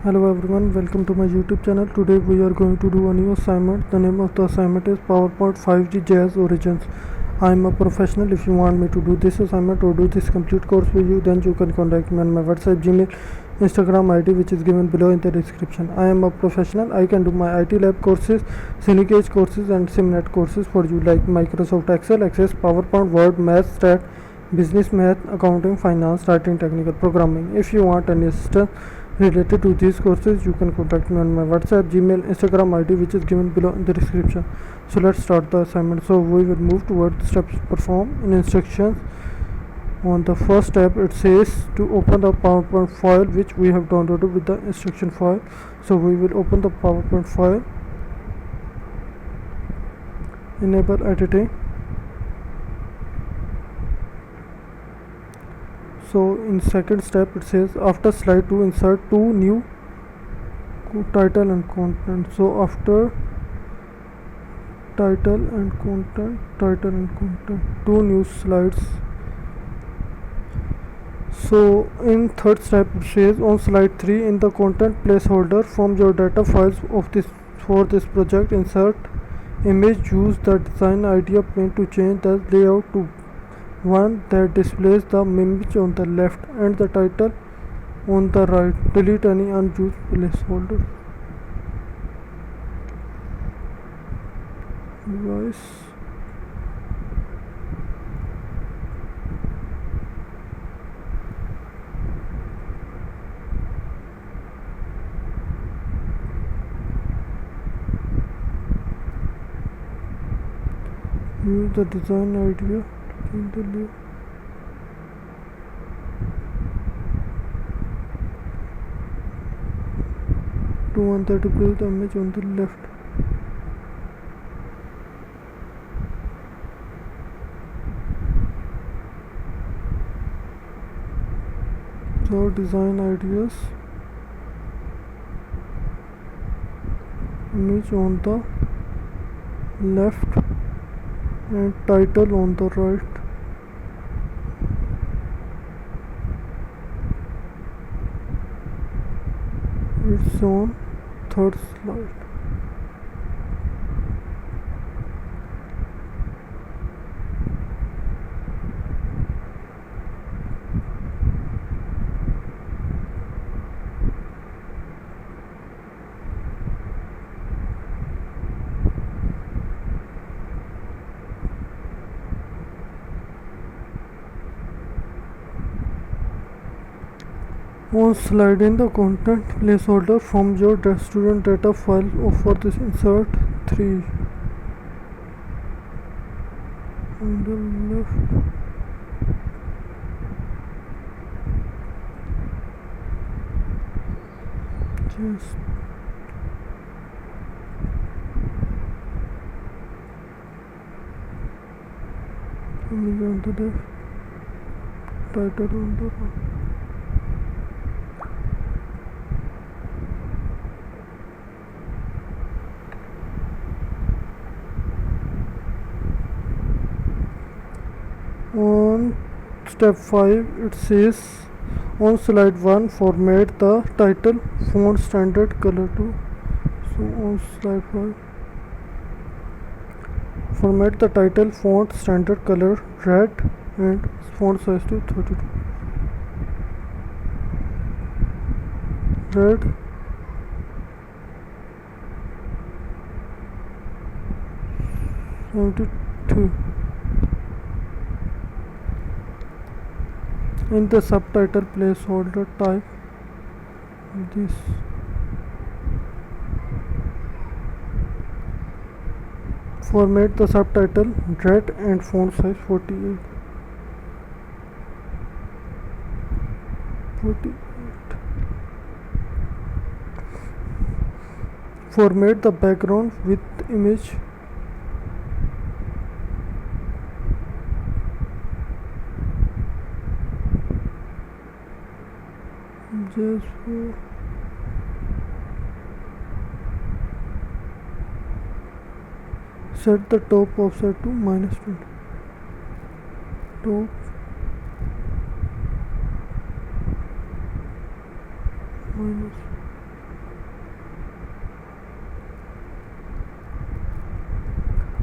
Hello everyone, welcome to my YouTube channel. Today we are going to do a new assignment. The name of the assignment is PowerPoint 5G Jazz Origins. I am a professional. If you want me to do this assignment or do this complete course for you, then you can contact me on my WhatsApp, Gmail, Instagram ID, which is given below in the description. I am a professional. I can do my IT lab courses, Syncage courses and Simnet courses for you like Microsoft Excel, Access, PowerPoint, Word, Math, Stat, Business Math, Accounting, Finance, Writing, Technical Programming. If you want any assistance related to these courses, you can contact me on my WhatsApp, Gmail, Instagram ID, which is given below in the description. So let's start the assignment. So we will move towards steps perform in instructions. On the first step, it says to open the PowerPoint file which we have downloaded with the instruction file. So we will open the PowerPoint file, enable editing. So in second step, it says after slide 2 insert two new title and content. So after title and content, two new slides. So in third step, it says on slide 3 in the content placeholder from your data files of this for this project, insert image. Use the design idea pane to change the layout to one that displays the image on the left and the title on the right. Delete any unused placeholder. Device. Use the design idea to change the layout. To one that displays the image on the left. So design ideas, image on the left and title on the right. It's on third slide. On slide in the content placeholder from your student data file for this insert 3 on the left. Just image on the left, title on the right. On step 5, it says on slide 1 format the title font standard color to. So on slide 5, format the title font standard color red and font size to 32. Red, 72. In the subtitle placeholder, type this. Format the subtitle red and font size 48. 48. Format the background with image. Just set the top offset to -20. Top minus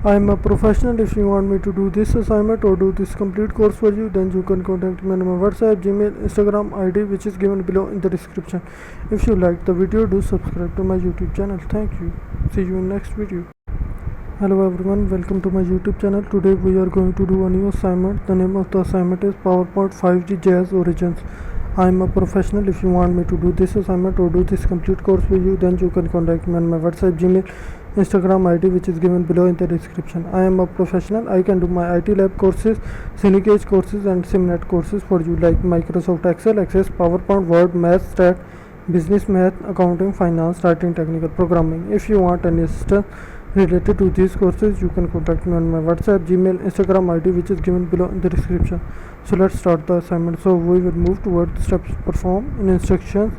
I'm a professional. If you want me to do this assignment or do this complete course for you, then you can contact me on my WhatsApp, Gmail, Instagram ID, which is given below in the description. If you like the video, do subscribe to my YouTube channel. Thank you. See you in next video. Hello everyone, welcome to my YouTube channel. Today we are going to do a new assignment. The name of the assignment is PowerPoint 5G Jazz Origins. I am a professional. If you want me to do this assignment or do this complete course for you, then you can contact me on my WhatsApp, Gmail, Instagram ID, which is given below in the description. I am a professional. I can do my IT lab courses, Syncage courses and Simnet courses for you like Microsoft Excel, Access, PowerPoint, Word, Math, Stat, Business Math, Accounting, Finance, Writing, Technical Programming. If you want any assistance related to these courses, you can contact me on my WhatsApp, Gmail, Instagram ID, which is given below in the description. So let's start the assignment. So we will move towards steps perform in instructions.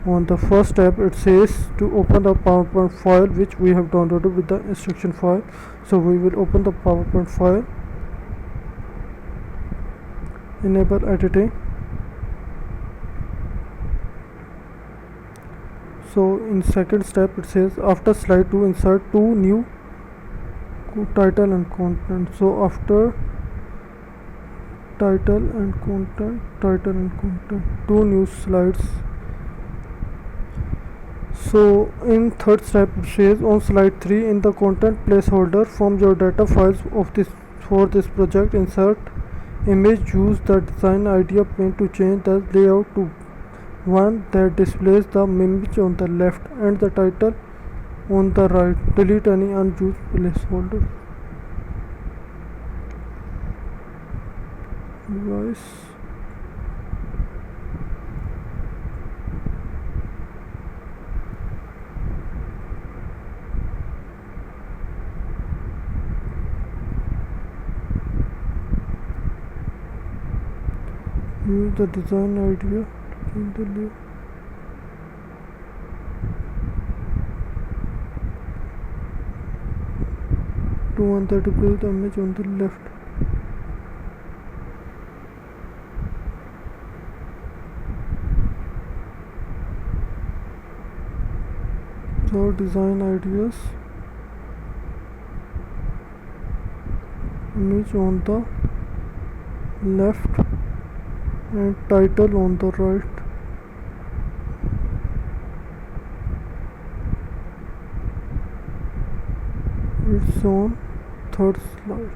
On the first step, it says to open the PowerPoint file which we have downloaded with the instruction file. So we will open the PowerPoint file, enable editing. So in second step, it says after slide 2 insert 2 new title and content. So after title and content, 2 new slides. So in third step, it says on slide 3 in the content placeholder from your data files of this for this project, insert image. Use the design idea pane to change the layout to one that displays the image on the left and the title on the right. Delete any unused placeholder. Device. Use the design idea to change the layout. To one that displays the image on the left. So design ideas, image on the left and title on the right. It's on third slide.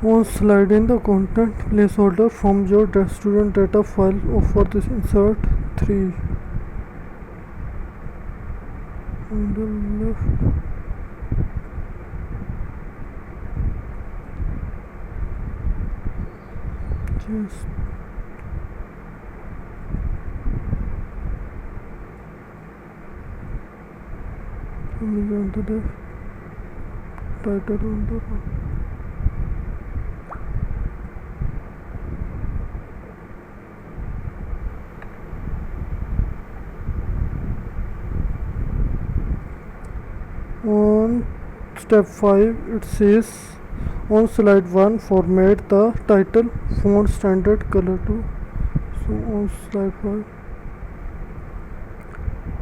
On slide in the content placeholder from your student data file for this insert 3 on the left. Just image on the left, title on the right. On step 5, it says on slide 1 format the title font standard color to. So on slide 5,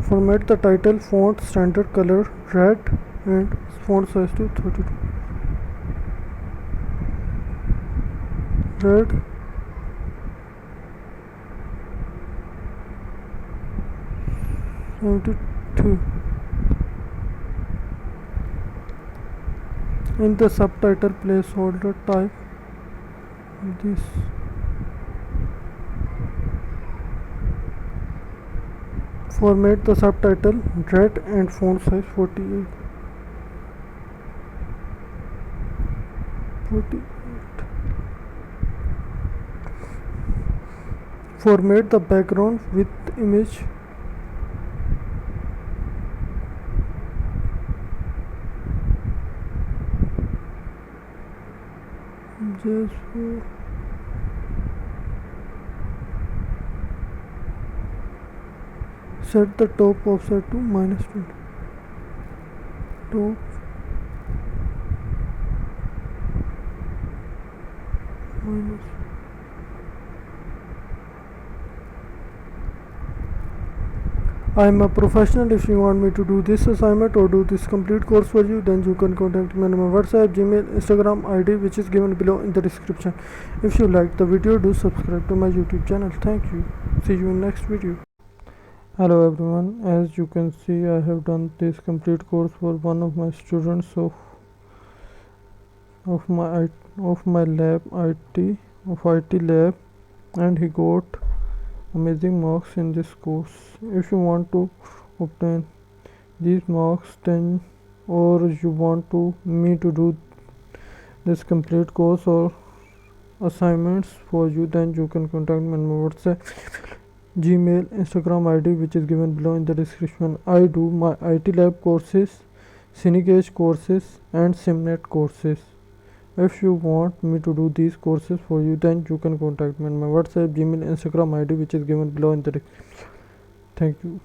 format the title font standard color red and font size to 32. Red, $72. In the subtitle placeholder, type this. Format the subtitle red and font size 48. Format the background with image. Just Set the top offset to -20. Top minus. I'm a professional. If you want me to do this assignment or do this complete course for you, then you can contact me on my WhatsApp, Gmail, Instagram ID, which is given below in the description. If you like the video, do subscribe to my YouTube channel. Thank you. See you in next video. Hello everyone. As you can see, I have done this complete course for one of my students of my lab IT lab, and he got amazing marks in this course. If you want to obtain these marks, then or you want to me to do this complete course or assignments for you, then you can contact me on my WhatsApp, Gmail, Instagram ID, which is given below in the description. I do my IT lab courses, Cinegage courses, and Simnet courses. If you want me to do these courses for you, then you can contact me on my WhatsApp, Gmail, Instagram ID, which is given below in the description. Thank you.